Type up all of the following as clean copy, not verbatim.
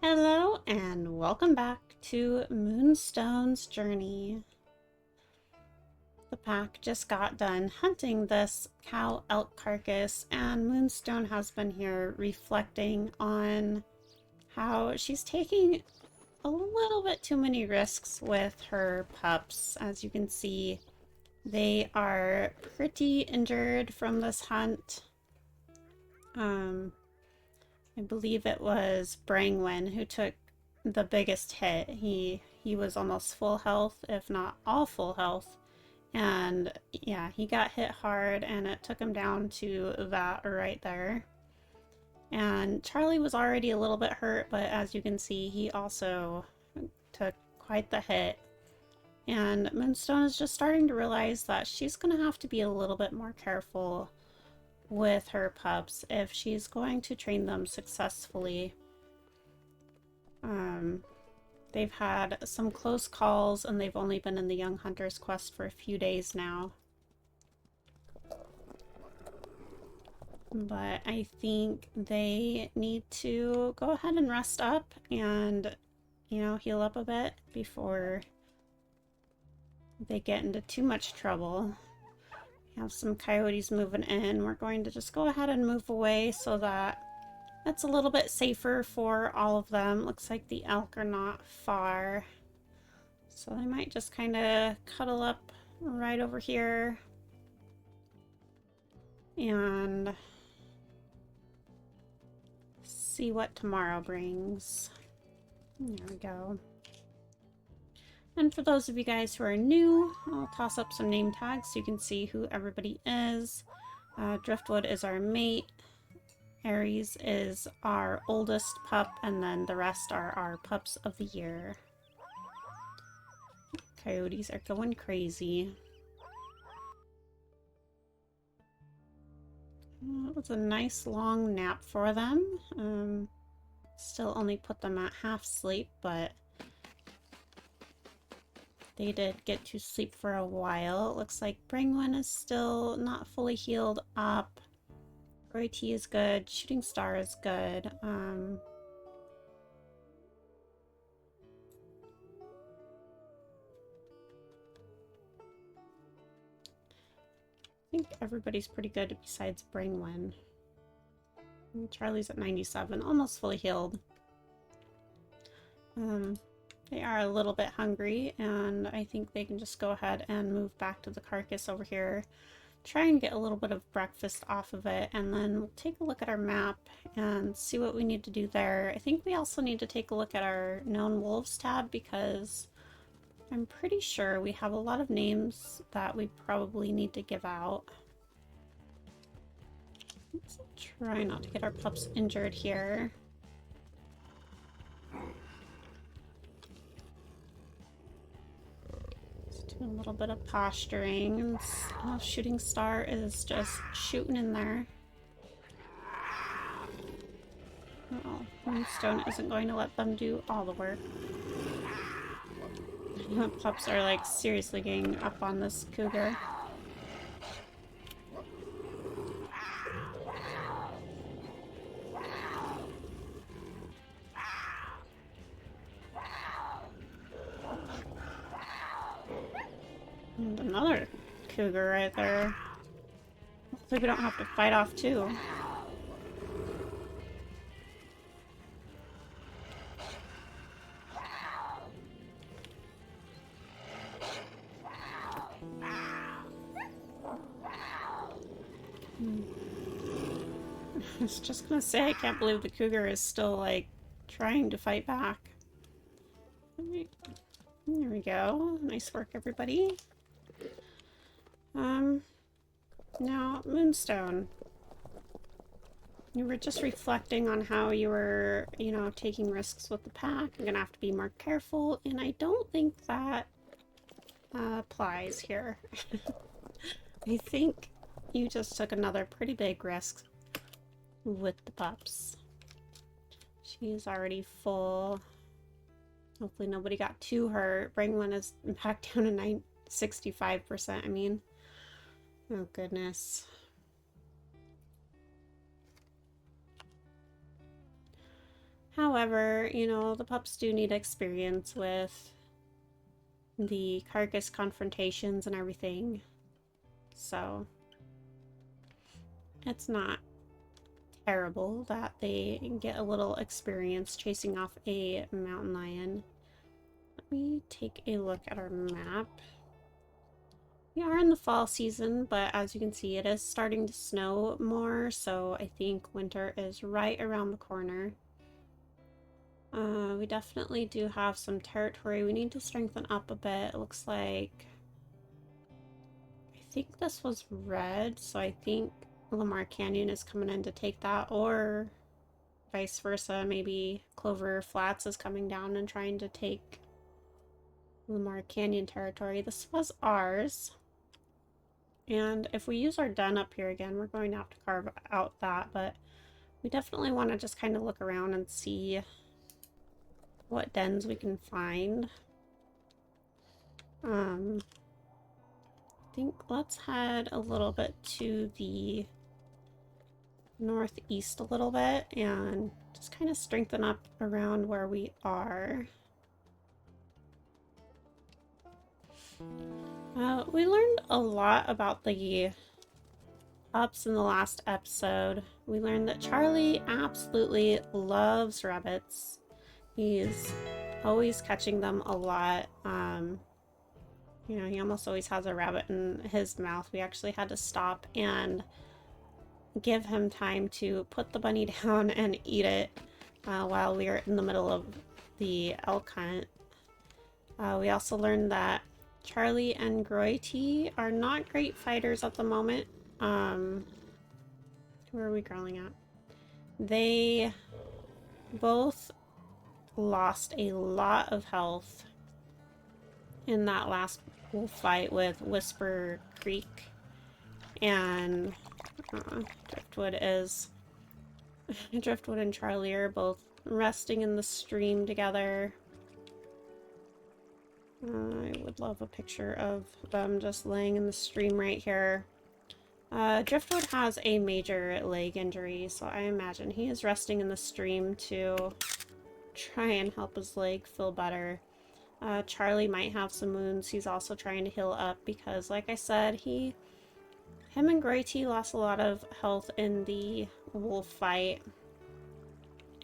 Hello and welcome back to Moonstone's journey. The pack just got done hunting this cow elk carcass, and Moonstone has been here reflecting on how she's taking a little bit too many risks with her pups. As you can see, they are pretty injured from this hunt. I believe it was Brangwen who took the biggest hit. He was almost full health, if not all full health. And yeah, he got hit hard and it took him down to that right there. And Charlie was already a little bit hurt, but as you can see, he also took quite the hit. And Moonstone is just starting to realize that she's going to have to be a little bit more careful with her pups if she's going to train them successfully. They've had some close calls and they've only been in the Young Hunter's quest for a few days now. But I think they need to go ahead and rest up and, heal up a bit before they get into too much trouble. We have some coyotes moving in. We're going to just go ahead and move away so that it's a little bit safer for all of them. Looks like the elk are not far, so they might just kind of cuddle up right over here and see what tomorrow brings. There we go. And for those of you guys who are new, I'll toss up some name tags so you can see who everybody is. Driftwood is our mate. Aries is our oldest pup, and then the rest are our pups of the year. Coyotes are going crazy. It was a nice long nap for them. Still only put them at half sleep, but they did get to sleep for a while. It looks like Brangwen is still not fully healed up. Roy T is good. Shooting Star is good. I think everybody's pretty good besides Brangwen. Charlie's at 97, almost fully healed. They are a little bit hungry, and I think they can just go ahead and move back to the carcass over here. Try and get a little bit of breakfast off of it, and then we'll take a look at our map and see what we need to do there. I think we also need to take a look at our known wolves tab, because I'm pretty sure we have a lot of names that we probably need to give out. Let's try not to get our pups injured here. A little bit of posturing. Shooting Star is just shooting in there. Oh, Moonstone isn't going to let them do all the work. The pups are like seriously getting up on this cougar. And another cougar right there. Hopefully we don't have to fight off too. I was just gonna say, I can't believe the cougar is still like trying to fight back. Alright. There we go. Nice work, everybody. Now, Moonstone. You were just reflecting on how you were, taking risks with the pack. You're gonna have to be more careful, and I don't think that applies here. I think you just took another pretty big risk with the pups. She's already full. Hopefully nobody got too hurt. Brangwen is back down to 65%, I mean. Oh, goodness. However, you know, the pups do need experience with the carcass confrontations and everything. So it's not terrible that they get a little experience chasing off a mountain lion. Let me take a look at our map. We are in the fall season, but as you can see, it is starting to snow more, so I think winter is right around the corner. We definitely do have some territory we need to strengthen up a bit. It looks like... I think this was red, so I think Lamar Canyon is coming in to take that, or vice versa. Maybe Clover Flats is coming down and trying to take Lamar Canyon territory. This was ours. And if we use our den up here again, we're going to have to carve out that, but we definitely want to just kind of look around and see what dens we can find. I think let's head a little bit to the northeast a little bit and just kind of strengthen up around where we are. We learned a lot about the pups in the last episode. We learned that Charlie absolutely loves rabbits. He's always catching them a lot. You know, he almost always has a rabbit in his mouth. We actually had to stop and give him time to put the bunny down and eat it while we were in the middle of the elk hunt. We also learned that Charlie and Groity are not great fighters at the moment. Where are we growling at? They both lost a lot of health in that last wolf fight with Whisper Creek, and Driftwood and Charlie are both resting in the stream together. I would love a picture of them just laying in the stream right here. Driftwood has a major leg injury, so I imagine he is resting in the stream to try and help his leg feel better. Charlie might have some wounds. He's also trying to heal up because, like I said, him and Groity lost a lot of health in the wolf fight.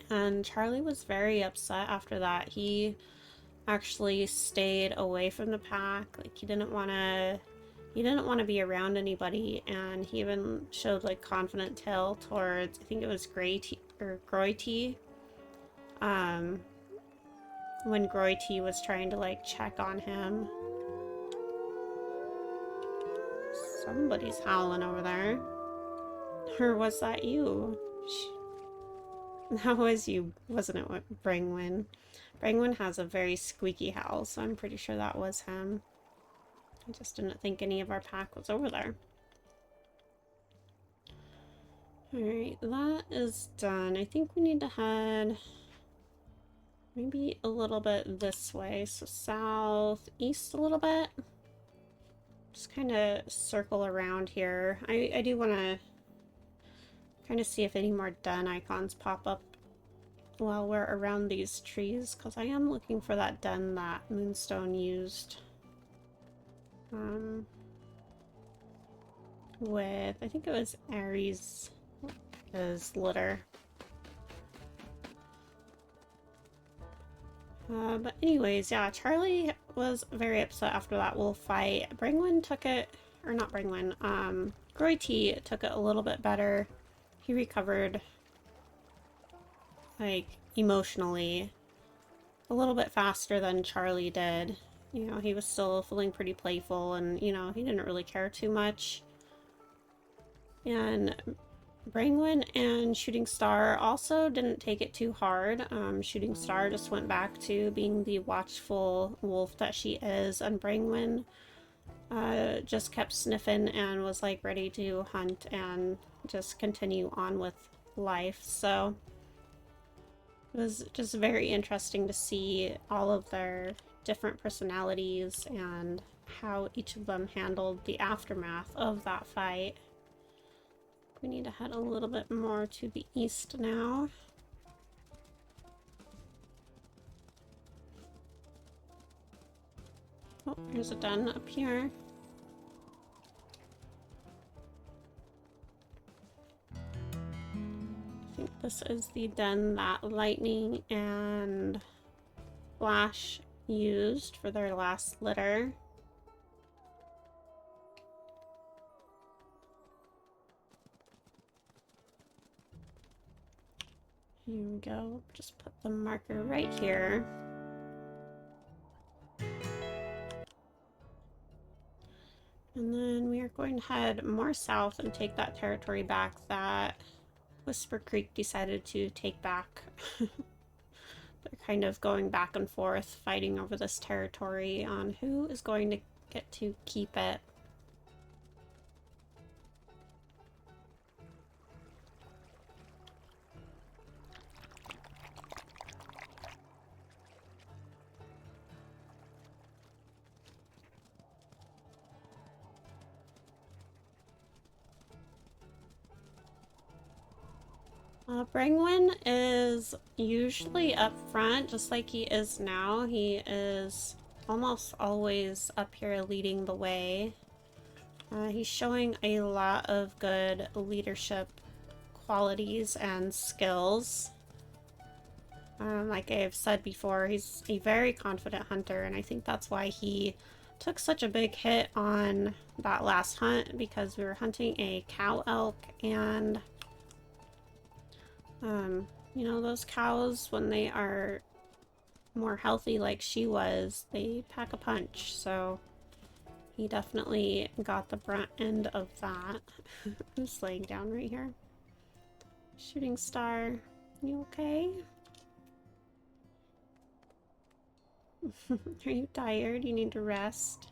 And Charlie was very upset after that. He actually stayed away from the pack. Like, he didn't want to be around anybody, and he even showed like confident tail towards, I think it was Groity. When Groity was trying to like check on him. Somebody's howling over there. Or was that you? That was you, wasn't it, Brangwyn? Brangwyn has a very squeaky howl, so I'm pretty sure that was him. I just didn't think any of our pack was over there. Alright, that is done. I think we need to head maybe a little bit this way, so southeast a little bit. Just kind of circle around here. I do want to kind of see if any more den icons pop up while we're around these trees, because I am looking for that den that Moonstone used. With, I think it was Aries' litter. But anyways, yeah, Charlie was very upset after that wolf fight. Brangwyn took it, or not Brangwyn, Groity took it a little bit better. He recovered, like, emotionally a little bit faster than Charlie did. You know, he was still feeling pretty playful, and, you know, he didn't really care too much. And Brangwyn and Shooting Star also didn't take it too hard. Shooting Star just went back to being the watchful wolf that she is, and Brangwyn just kept sniffing and was like ready to hunt and just continue on with life. So it was just very interesting to see all of their different personalities and how each of them handled the aftermath of that fight. We need to head a little bit more to the east now. Oh, there's a den up here. I think this is the den that Lightning and Flash used for their last litter. Here we go. Just put the marker right here. And then we are going to head more south and take that territory back that Whisper Creek decided to take back. They're kind of going back and forth, fighting over this territory on who is going to get to keep it. Brangwyn is usually up front, just like he is now. He is almost always up here leading the way. He's showing a lot of good leadership qualities and skills. Like I've said before, he's a very confident hunter, and I think that's why he took such a big hit on that last hunt, because we were hunting a cow elk, and you know, those cows, when they are more healthy like she was, they pack a punch, so he definitely got the brunt end of that. I'm just laying down right here. Shooting star, you okay? Are you tired? You need to rest?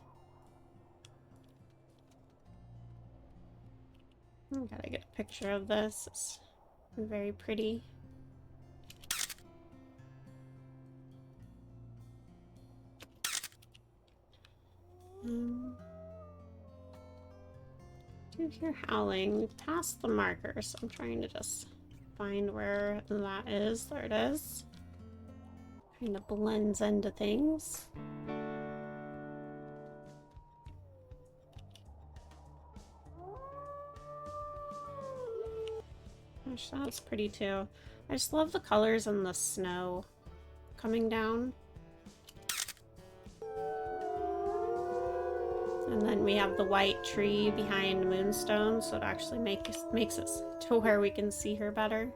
I gotta get a picture of this. It's very pretty. Do hear howling. We've passed the marker, so I'm trying to just find where that is. There it is. Kind of blends into things. Gosh, that's pretty too. I just love the colors and the snow coming down. And then we have the white tree behind Moonstone, so it actually makes it to where we can see her better.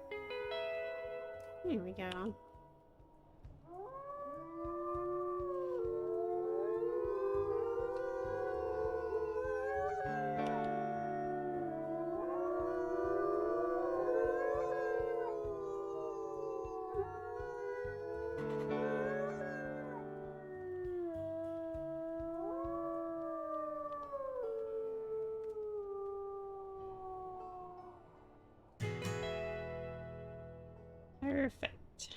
There we go. Perfect.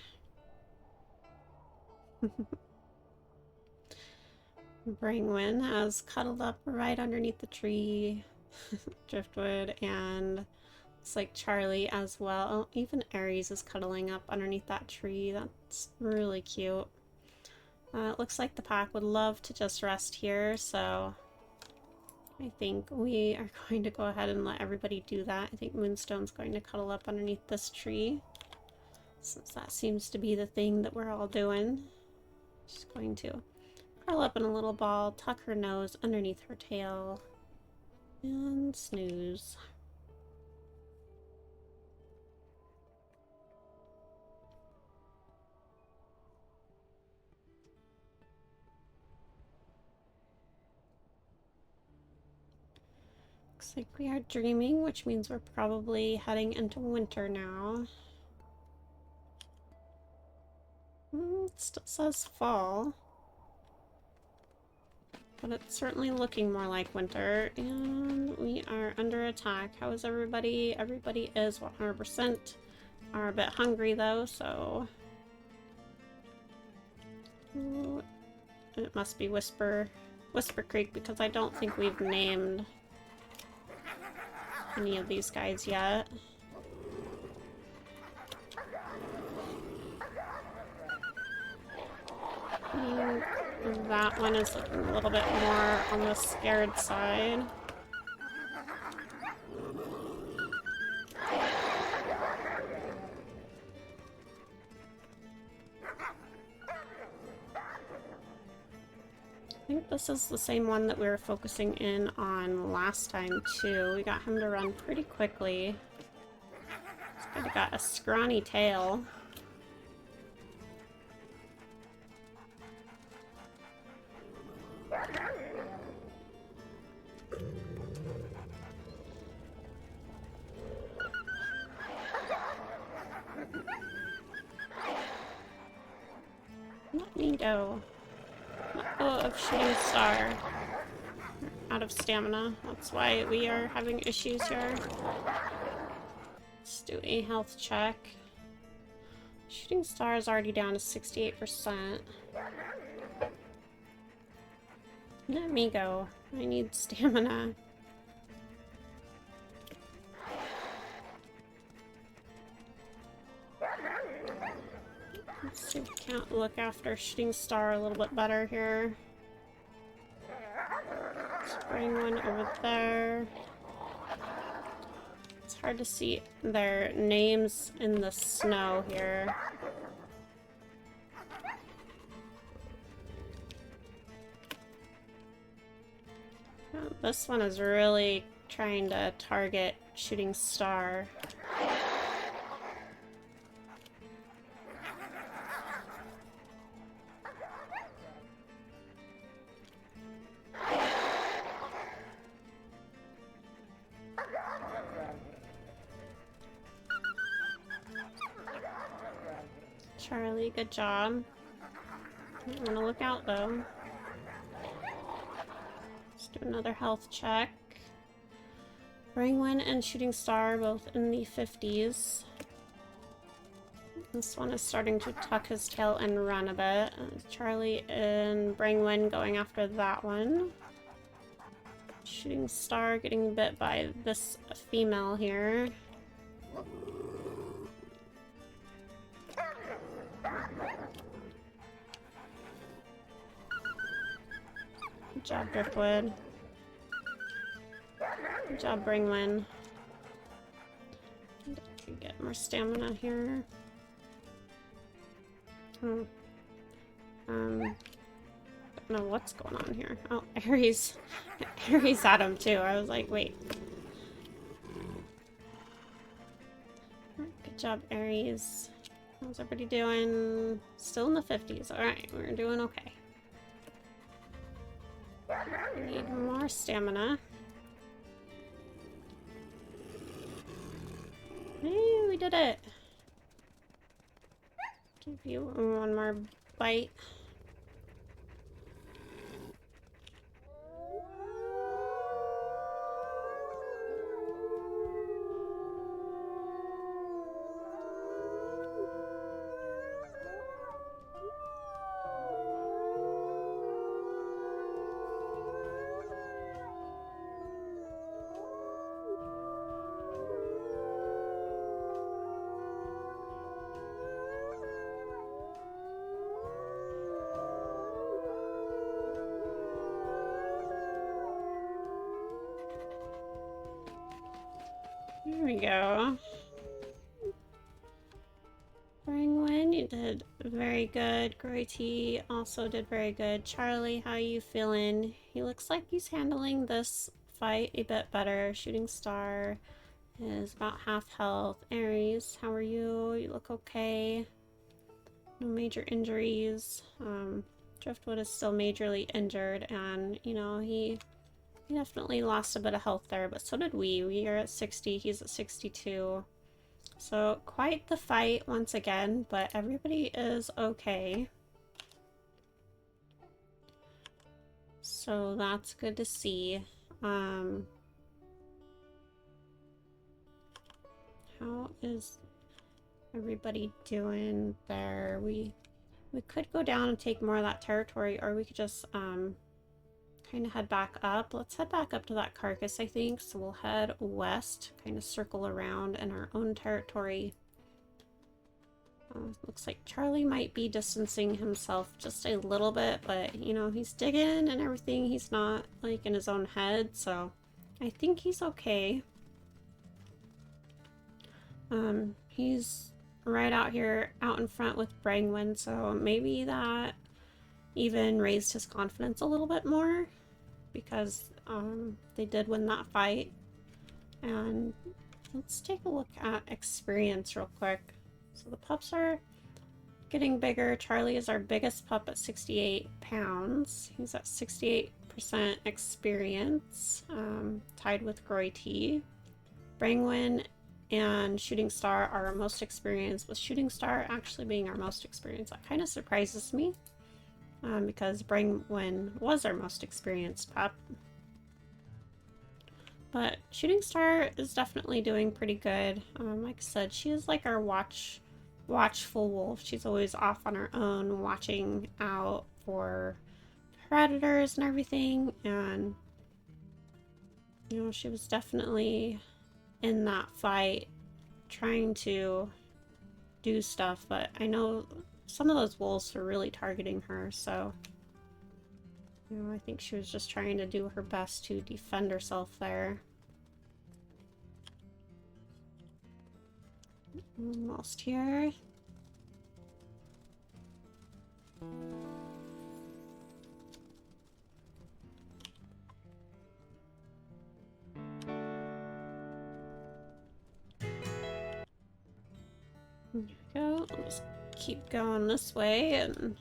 Brangwyn has cuddled up right underneath the tree, Driftwood, and it's like Charlie as well. Oh, even Aries is cuddling up underneath that tree. That's really cute. It looks like the pack would love to just rest here, so I think we are going to go ahead and let everybody do that. I think Moonstone's going to cuddle up underneath this tree, since that seems to be the thing that we're all doing. She's going to curl up in a little ball, tuck her nose underneath her tail, and snooze. Looks like we are dreaming, which means we're probably heading into winter now. It still says fall, but it's certainly looking more like winter, and we are under attack. How is everybody? Everybody is 100%. Are a bit hungry though, so ooh, it must be Whisper Creek, because I don't think we've named any of these guys yet. That one is a little bit more on the scared side. I think this is the same one that we were focusing in on last time too. We got him to run pretty quickly. He's kind of got a scrawny tail. Let me go. Let go of Shooting Star. We're out of stamina. That's why we are having issues here. Let's do a health check. Shooting Star is already down to 68%. Let me go. I need stamina. Let's see if we can't look after Shooting Star a little bit better here. Let's bring one over there. It's hard to see their names in the snow here. Oh, this one is really trying to target Shooting Star. Charlie, good job. I'm gonna look out though. Let's do another health check. Brangwen and Shooting Star both in the 50s. This one is starting to tuck his tail and run a bit. Charlie and Brangwen going after that one. Shooting Star getting bit by this female here. Good job, Driftwood. Good job, Brangwen. Get more stamina here. Oh. Don't know what's going on here. Oh, Aries. Aries had him too. I was like, wait. Good job, Aries. How's everybody doing? Still in the 50s. Alright, we're doing okay. We need more stamina. Hey, we did it! Give you one more bite. There we go. Brangwen, you did very good. Grey also did very good. Charlie, how you feeling? He looks like he's handling this fight a bit better. Shooting Star is about half health. Aries, how are you? You look okay. No major injuries. Driftwood is still majorly injured, and you know, he definitely lost a bit of health there, but so did we. We are at 60, he's at 62. So quite the fight once again, but everybody is okay. So that's good to see. How is everybody doing there? We could go down and take more of that territory, or we could just kind of head back up. Let's head back up to that carcass, I think. So we'll head west, kind of circle around in our own territory. Looks like Charlie might be distancing himself just a little bit, but you know, he's digging and everything. He's not like in his own head, so I think he's okay. He's right out here out in front with Brangwyn, so maybe that even raised his confidence a little bit more because they did win that fight. And let's take a look at experience real quick. So the pups are getting bigger. Charlie is our biggest pup at 68 pounds. He's at 68% experience, tied with Groity. Brangwyn and Shooting Star are our most experienced, with Shooting Star actually being our most experienced. That kind of surprises me because Brangwyn was our most experienced pup. But Shooting Star is definitely doing pretty good. Like I said, she is like our watchful wolf. She's always off on her own, watching out for predators and everything. And, you know, she was definitely in that fight trying to do stuff. But I know some of those wolves are really targeting her, so... You know, I think she was just trying to do her best to defend herself there. Almost here. There we go. I'll just keep going this way and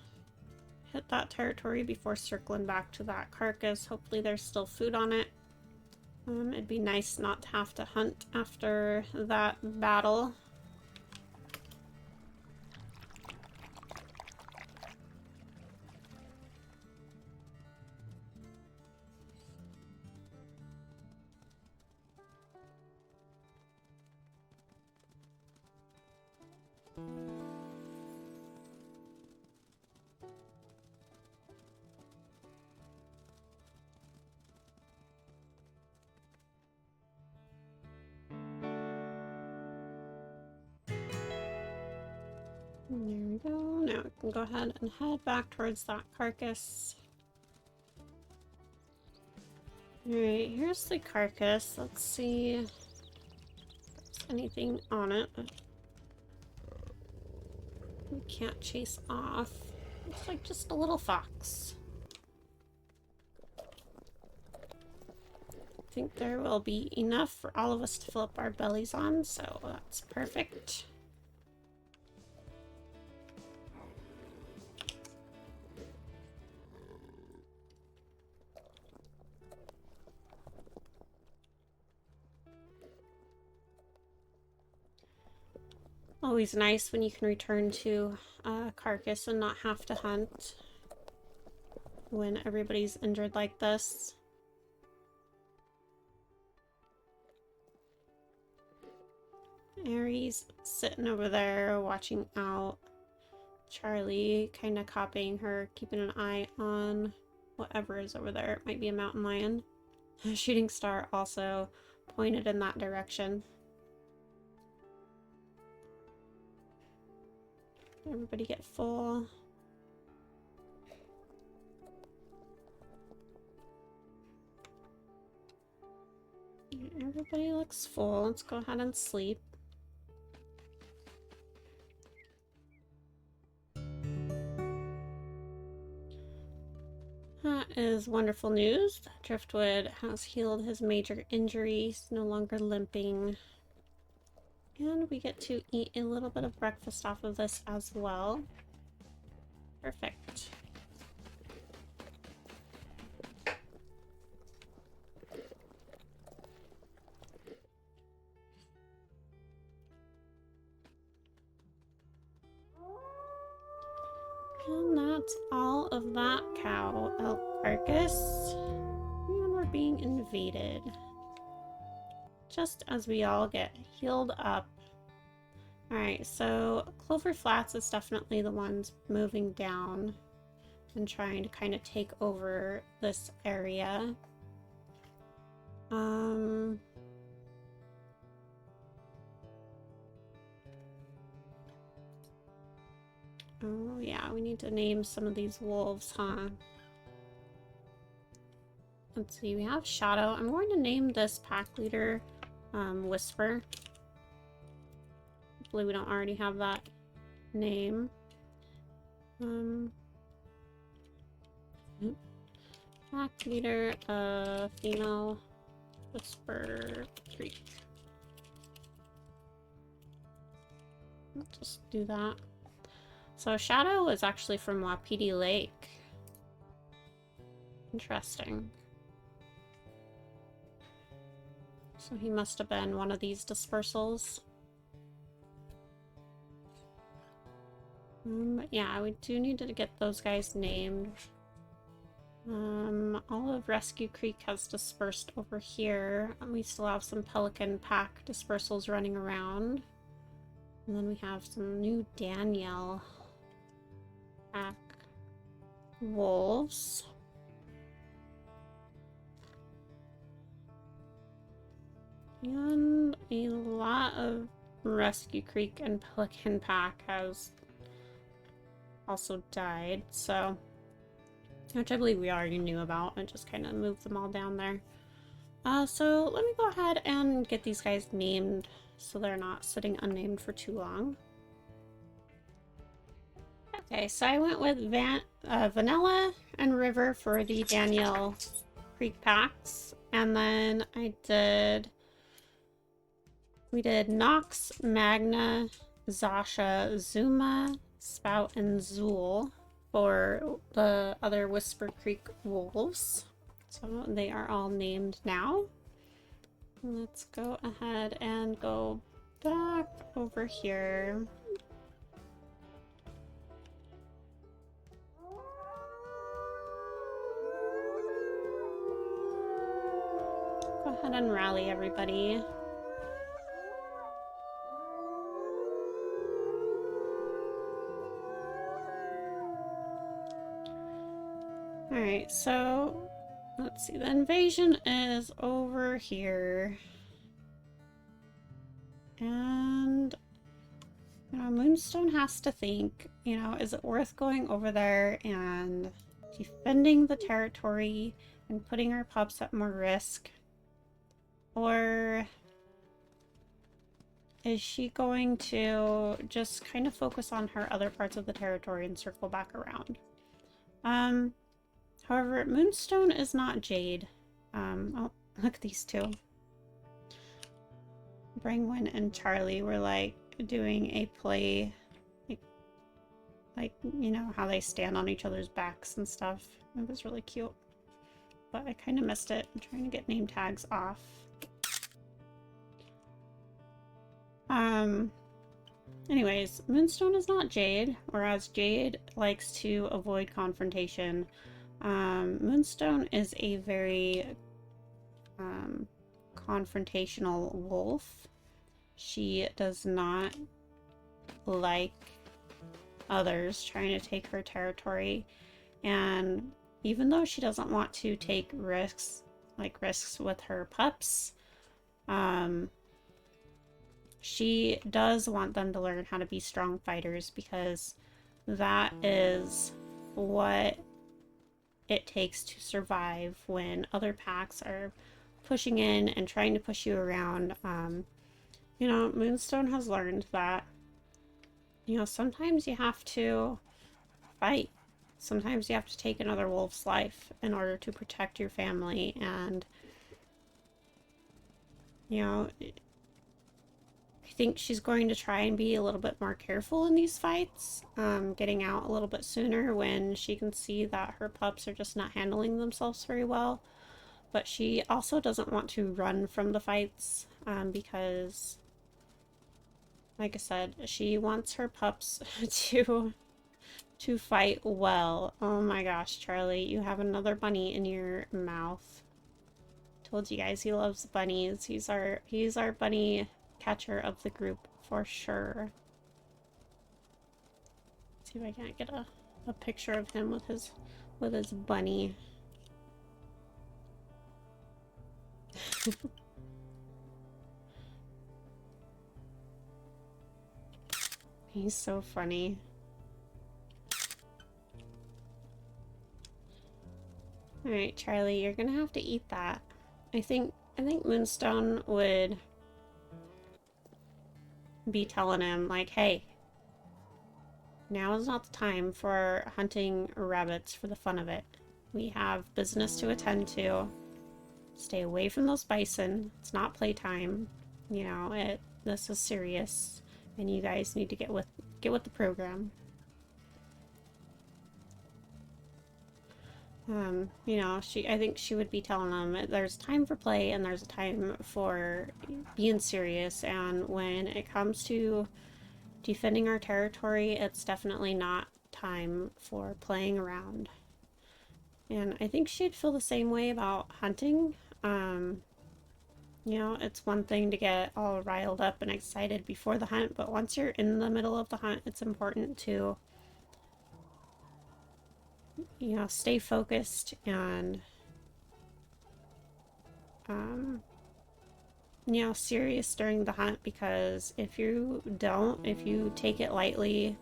hit that territory before circling back to that carcass. Hopefully there's still food on it. It'd be nice not to have to hunt after that battle. There we go. Now we can go ahead and head back towards that carcass. Alright, here's the carcass. Let's see if there's anything on it. We can't chase off. Looks like just a little fox. I think there will be enough for all of us to fill up our bellies on, so that's perfect. Always nice when you can return to a carcass and not have to hunt when everybody's injured like this. Aries sitting over there watching out. Charlie kind of copying her, keeping an eye on whatever is over there. It might be a mountain lion. Shooting Star also pointed in that direction. Everybody get full. Everybody looks full. Let's go ahead and sleep. That is wonderful news. Driftwood has healed his major injury. He's no longer limping. And we get to eat a little bit of breakfast off of this as well. Perfect. And that's all of that cow elk carcass. And we're being invaded. Just as we all get healed up. Alright, so Clover Flats is definitely the ones moving down and trying to kind of take over this area. Oh yeah, we need to name some of these wolves, huh? Let's see, we have Shadow. I'm going to name this pack leader Whisper. Hopefully we don't already have that name. Pack leader, female Whisper Creek. I'll just do that. So Shadow is actually from Wapiti Lake. Interesting. So he must have been one of these dispersals. But yeah, we do need to get those guys named. All of Rescue Creek has dispersed over here. We still have some Pelican Pack dispersals running around. And then we have some new Danielle Pack wolves. And a lot of Rescue Creek and Pelican Pack has also died, so... Which I believe we already knew about. I just kind of moved them all down there. So let me go ahead and get these guys named so they're not sitting unnamed for too long. Okay, so I went with Vanilla and River for the Danielle Creek packs. And then we did Nox, Magna, Zasha, Zuma, Spout, and Zool for the other Whisper Creek wolves. So they are all named now. Let's go ahead and go back over here. Go ahead and rally everybody. Alright, so let's see, the invasion is over here. And, you know, Moonstone has to think, you know, is it worth going over there and defending the territory and putting our pups at more risk? Or is she going to just kind of focus on her other parts of the territory and circle back around? However, Moonstone is not Jade. Oh, look at these two. Brangwyn and Charlie were like doing a play, like you know how they stand on each other's backs and stuff. It was really cute, but I kind of missed it. I'm trying to get name tags off. Anyways, Moonstone is not Jade, whereas Jade likes to avoid confrontation. Moonstone is a very confrontational wolf. She does not like others trying to take her territory, and even though she doesn't want to take risks, like risks with her pups, she does want them to learn how to be strong fighters, because that is what it takes to survive when other packs are pushing in and trying to push you around. You know, Moonstone has learned that, you know, sometimes you have to fight. Sometimes you have to take another wolf's life in order to protect your family, and, you know, I think she's going to try and be a little bit more careful in these fights, getting out a little bit sooner when she can see that her pups are just not handling themselves very well. But she also doesn't want to run from the fights, because, like I said, she wants her pups to fight well. Oh my gosh, Charlie, you have another bunny in your mouth. Told you guys he loves bunnies. He's our bunny catcher of the group for sure. Let's see if I can't get a picture of him with his bunny. He's so funny. Alright, Charlie, you're gonna have to eat that. I think Moonstone would be telling him, like, hey, now is not the time for hunting rabbits for the fun of it. We have business to attend to. Stay away from those bison. It's not playtime. You know, this is serious. And you guys need to get with the program. You know, I think she would be telling them there's time for play and there's a time for being serious, and when it comes to defending our territory, it's definitely not time for playing around. And I think she'd feel the same way about hunting. You know, it's one thing to get all riled up and excited before the hunt, but once you're in the middle of the hunt, it's important to, you know, stay focused and, you know, serious during the hunt, because if you take it lightly,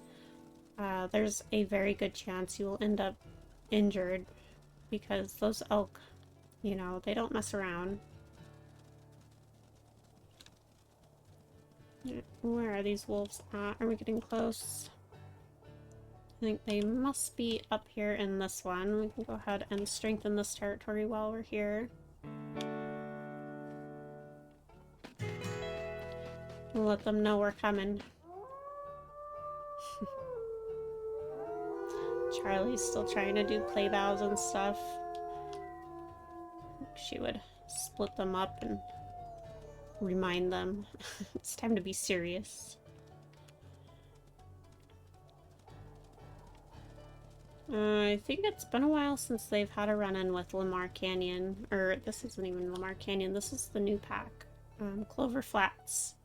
there's a very good chance you will end up injured, because those elk, you know, they don't mess around. Where are these wolves at? Are we getting close? I think they must be up here in this one. We can go ahead and strengthen this territory while we're here. We'll let them know we're coming. Charlie's still trying to do play bows and stuff. She would split them up and remind them it's time to be serious. I think it's been a while since they've had a run-in with Lamar Canyon. Or, this isn't even Lamar Canyon, this is the new pack. Clover Flats.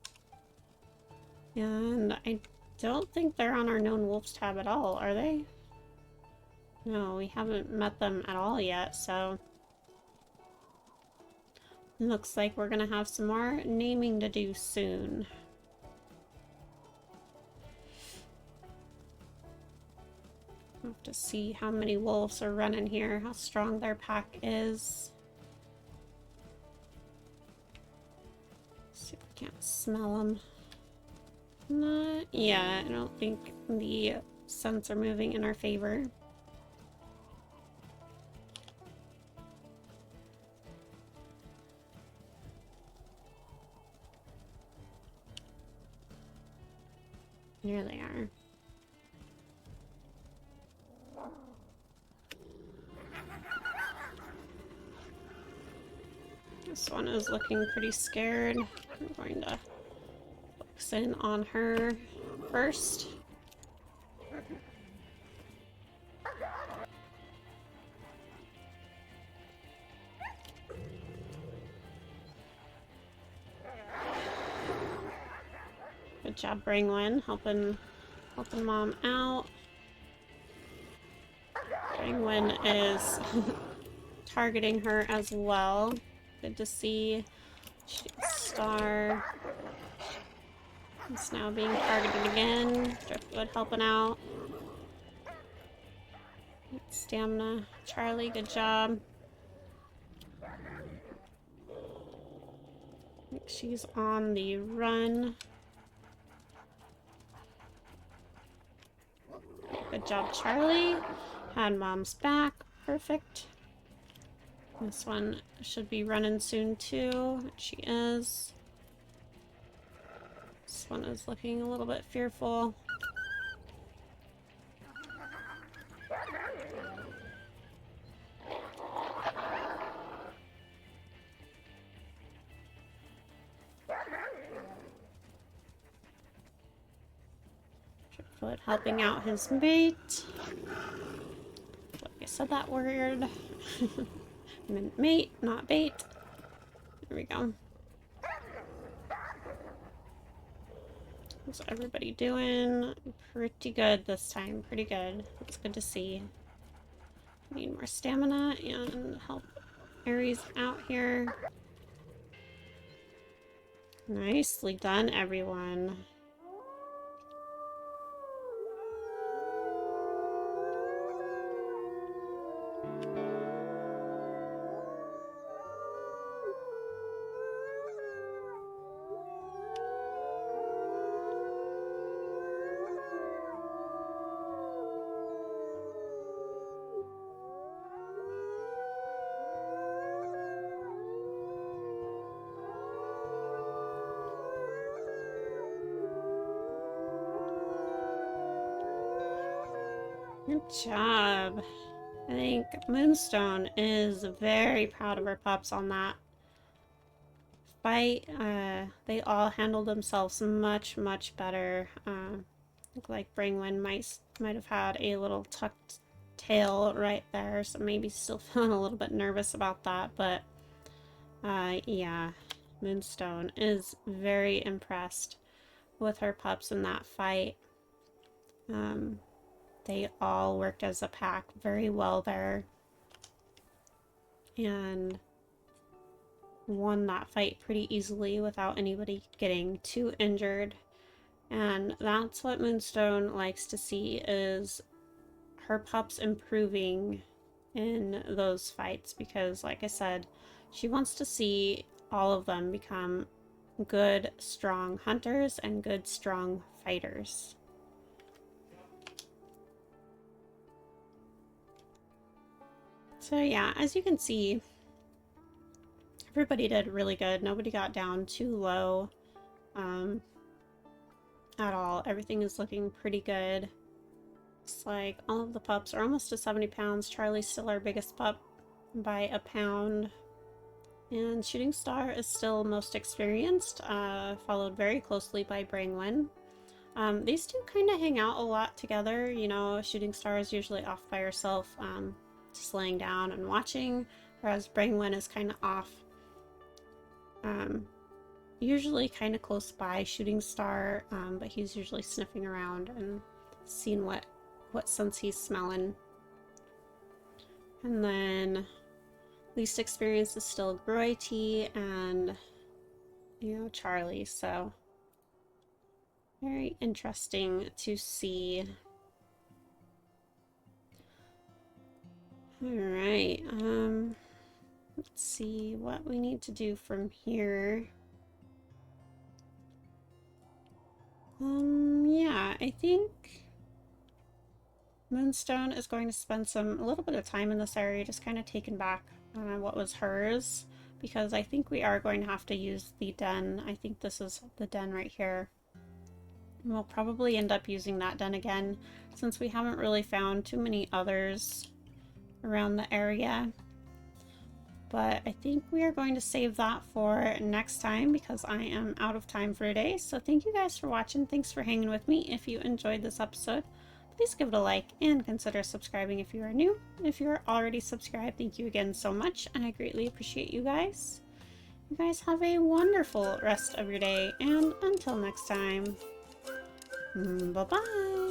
And I don't think they're on our known wolves tab at all, are they? No, we haven't met them at all yet, so... Looks like we're gonna have some more naming to do soon. We'll have to see how many wolves are running here, how strong their pack is. See if we can't smell them. Not yet. I don't think the scents are moving in our favor. Here they are. This one is looking pretty scared. I'm going to focus in on her first. Good job, Brangwyn, helping Mom out. Brangwyn is targeting her as well. Good to see. Star is now being targeted again. Driftwood helping out. Stamina. Charlie, good job. I think she's on the run. Good job, Charlie. Had Mom's back. Perfect. This one should be running soon too. She is. This one is looking a little bit fearful. Driftwood helping out his mate. I said that word. I meant mate, not bait. There we go. How's everybody doing? Pretty good this time. Pretty good. It's good to see. Need more stamina and help Aries out here. Nicely done, everyone. Good job. I think Moonstone is very proud of her pups on that fight. They all handled themselves much, much better. Look like Brangwen might have had a little tucked tail right there, so maybe still feeling a little bit nervous about that, but yeah, Moonstone is very impressed with her pups in that fight. They all worked as a pack very well there and won that fight pretty easily without anybody getting too injured. And that's what Moonstone likes to see, is her pups improving in those fights, because like I said, she wants to see all of them become good, strong hunters and good, strong fighters. So yeah, as you can see, everybody did really good. Nobody got down too low at all. Everything is looking pretty good. It's like all of the pups are almost to 70 pounds. Charlie's still our biggest pup by a pound. And Shooting Star is still most experienced, followed very closely by Brangwen. These two kind of hang out a lot together. You know, Shooting Star is usually off by herself, just laying down and watching, whereas Brangwen is kind of off, usually kind of close by Shooting Star, but he's usually sniffing around and seeing what scents he's smelling. And then least experienced is still Groity and, you know, Charlie, so very interesting to see. Alright, let's see what we need to do from here. Yeah, I think Moonstone is going to spend a little bit of time in this area, just kind of taking back what was hers, because I think we are going to have to use the den. I think this is the den right here. And we'll probably end up using that den again, since we haven't really found too many others around the area. But I think we are going to save that for next time, because I am out of time for today. So thank you guys for watching. Thanks for hanging with me. If you enjoyed this episode, please give it a like and consider subscribing if you are new. If you are already subscribed, thank you again so much, and I greatly appreciate you guys. You guys have a wonderful rest of your day, and until next time, bye-bye.